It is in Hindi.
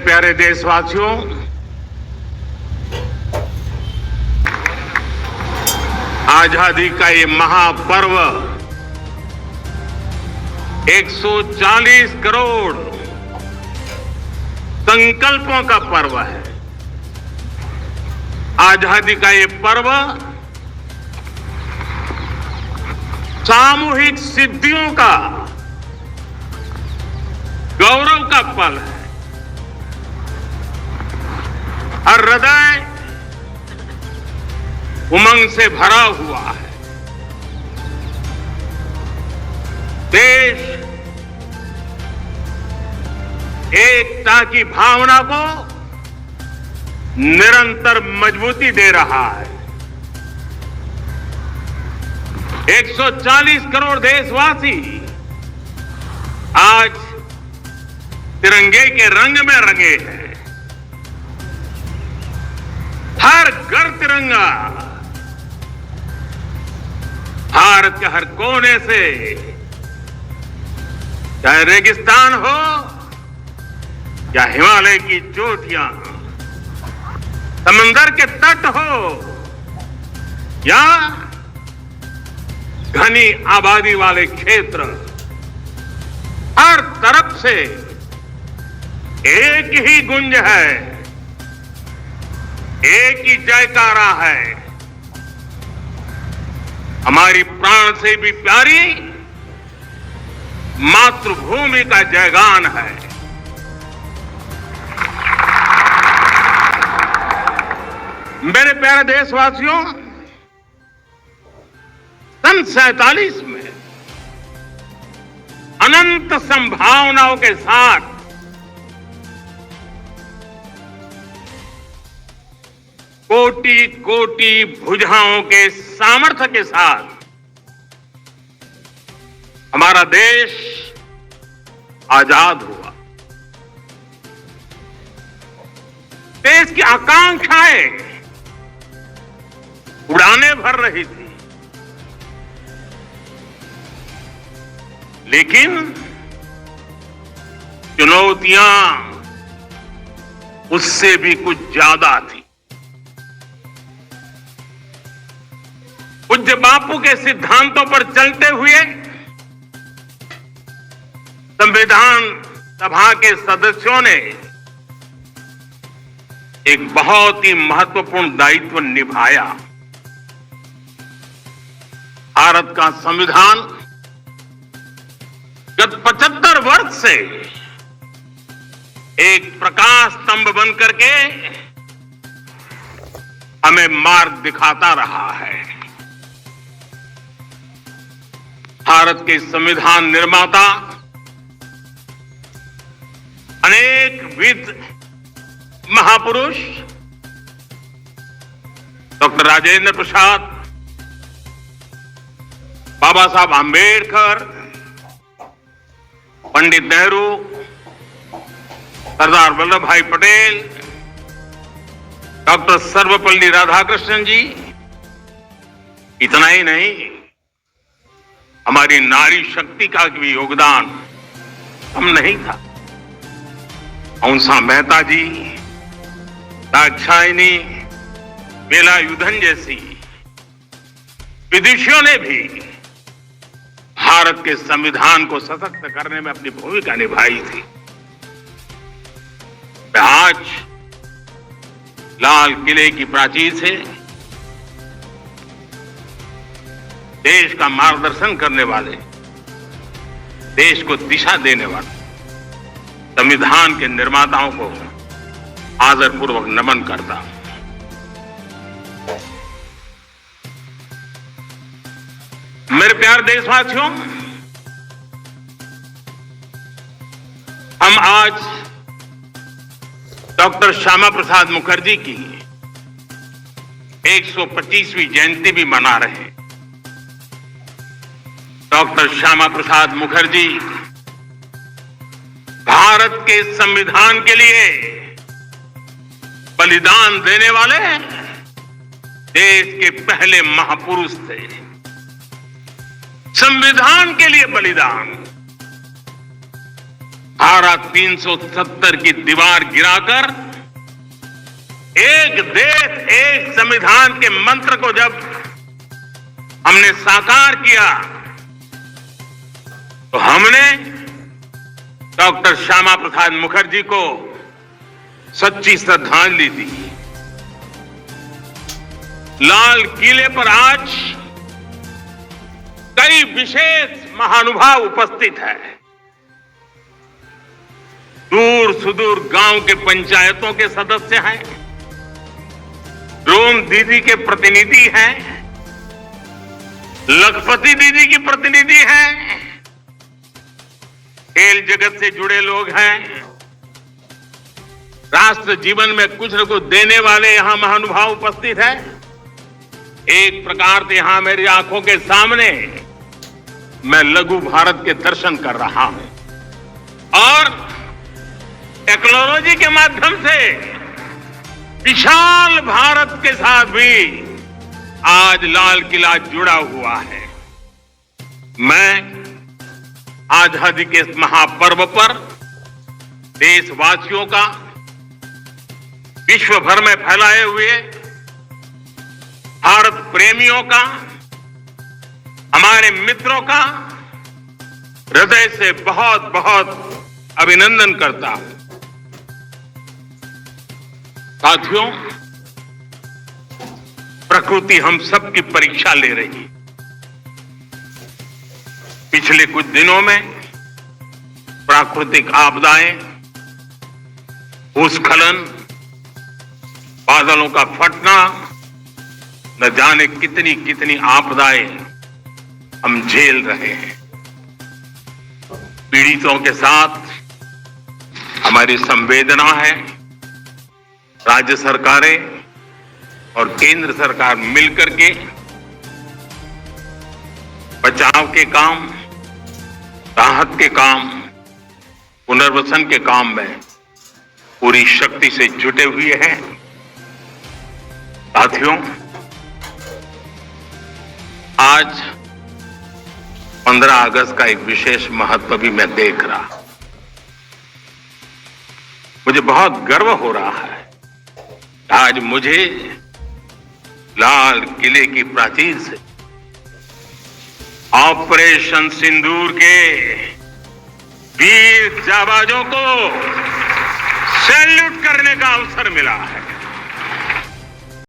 प्यारे देशवासियों, आजादी का ये महापर्व 140 करोड़ संकल्पों का पर्व है। आजादी का ये पर्व सामूहिक सिद्धियों का गौरव का पल है। हर हृदय उमंग से भरा हुआ है। देश एकता की भावना को निरंतर मजबूती दे रहा है। 140 करोड़ देशवासी आज तिरंगे के रंग में रंगे हैं। हर घर तिरंगा, भारत के हर कोने से, चाहे रेगिस्तान हो या हिमालय की चोटियां, समंदर के तट हो या घनी आबादी वाले क्षेत्र, हर तरफ से एक ही गुंज है, एक ही जयकारा है। हमारी प्राण से भी प्यारी मातृभूमि का जयगान है। मेरे प्यारे देशवासियों, सन 47 में अनंत संभावनाओं के साथ कोटि कोटि भुजाओं के सामर्थ्य के साथ हमारा देश आजाद हुआ। देश की आकांक्षाएं उड़ाने भर रही थी, लेकिन चुनौतियां उससे भी कुछ ज्यादा थी। पूज्य बापू के सिद्धांतों पर चलते हुए संविधान सभा के सदस्यों ने एक बहुत ही महत्वपूर्ण दायित्व निभाया। भारत का संविधान गत 75 वर्ष से एक प्रकाश स्तंभ बन करके हमें मार्ग दिखाता रहा है। भारत के संविधान निर्माता अनेक विद महापुरुष डॉक्टर राजेंद्र प्रसाद, बाबा साहब आंबेडकर, पंडित नेहरू, सरदार वल्लभ भाई पटेल, डॉक्टर सर्वपल्ली राधाकृष्णन जी, इतना ही नहीं, हमारी नारी शक्ति का भी योगदान कम नहीं था। हंसा मेहता जी, दाक्षायणी, वेलायुधन जैसी विदुषियों ने भी भारत के संविधान को सशक्त करने में अपनी भूमिका निभाई थी। आज लाल किले की प्राचीर से देश का मार्गदर्शन करने वाले, देश को दिशा देने वाले संविधान के निर्माताओं को आदरपूर्वक नमन करता हूं। मेरे प्यारे देशवासियों, हम आज डॉक्टर श्यामा प्रसाद मुखर्जी की 125वीं जयंती भी मना रहे हैं। डॉक्टर श्यामा प्रसाद मुखर्जी भारत के संविधान के लिए बलिदान देने वाले देश के पहले महापुरुष थे। संविधान के लिए बलिदान धारा 370 की दीवार गिराकर एक देश एक संविधान के मंत्र को जब हमने साकार किया तो हमने डॉक्टर श्यामा प्रसाद मुखर्जी को सच्ची श्रद्धांजलि दी। लाल किले पर आज कई विशेष महानुभाव उपस्थित हैं। दूर सुदूर गांव के पंचायतों के सदस्य हैं, ड्रोन दीदी के प्रतिनिधि हैं, लखपति दीदी की प्रतिनिधि हैं, खेल जगत से जुड़े लोग हैं, राष्ट्र जीवन में कुछ न कुछ देने वाले यहां महानुभाव उपस्थित हैं। एक प्रकार से यहां मेरी आंखों के सामने मैं लघु भारत के दर्शन कर रहा हूं और टेक्नोलॉजी के माध्यम से विशाल भारत के साथ भी आज लाल किला जुड़ा हुआ है। मैं आजादी के इस महापर्व पर देशवासियों का विश्व भर में फैलाए हुए भारत प्रेमियों का, हमारे मित्रों का हृदय से बहुत बहुत अभिनंदन करता हूं। साथियों, प्रकृति हम सबकी परीक्षा ले रही है। पिछले कुछ दिनों में प्राकृतिक आपदाएं, भूस्खलन, बादलों का फटना, न जाने कितनी कितनी आपदाएं हम झेल रहे हैं। पीड़ितों के साथ हमारी संवेदना है। राज्य सरकारें और केंद्र सरकार मिलकर के बचाव के काम, राहत के काम, पुनर्वसन के काम में पूरी शक्ति से जुटे हुए हैं। साथियों, आज 15 अगस्त का एक विशेष महत्व भी मैं देख रहा। मुझे बहुत गर्व हो रहा है। आज मुझे लाल किले की प्राचीर से ऑपरेशन सिंदूर के वीर जाबाजों को सैल्यूट करने का अवसर मिला है।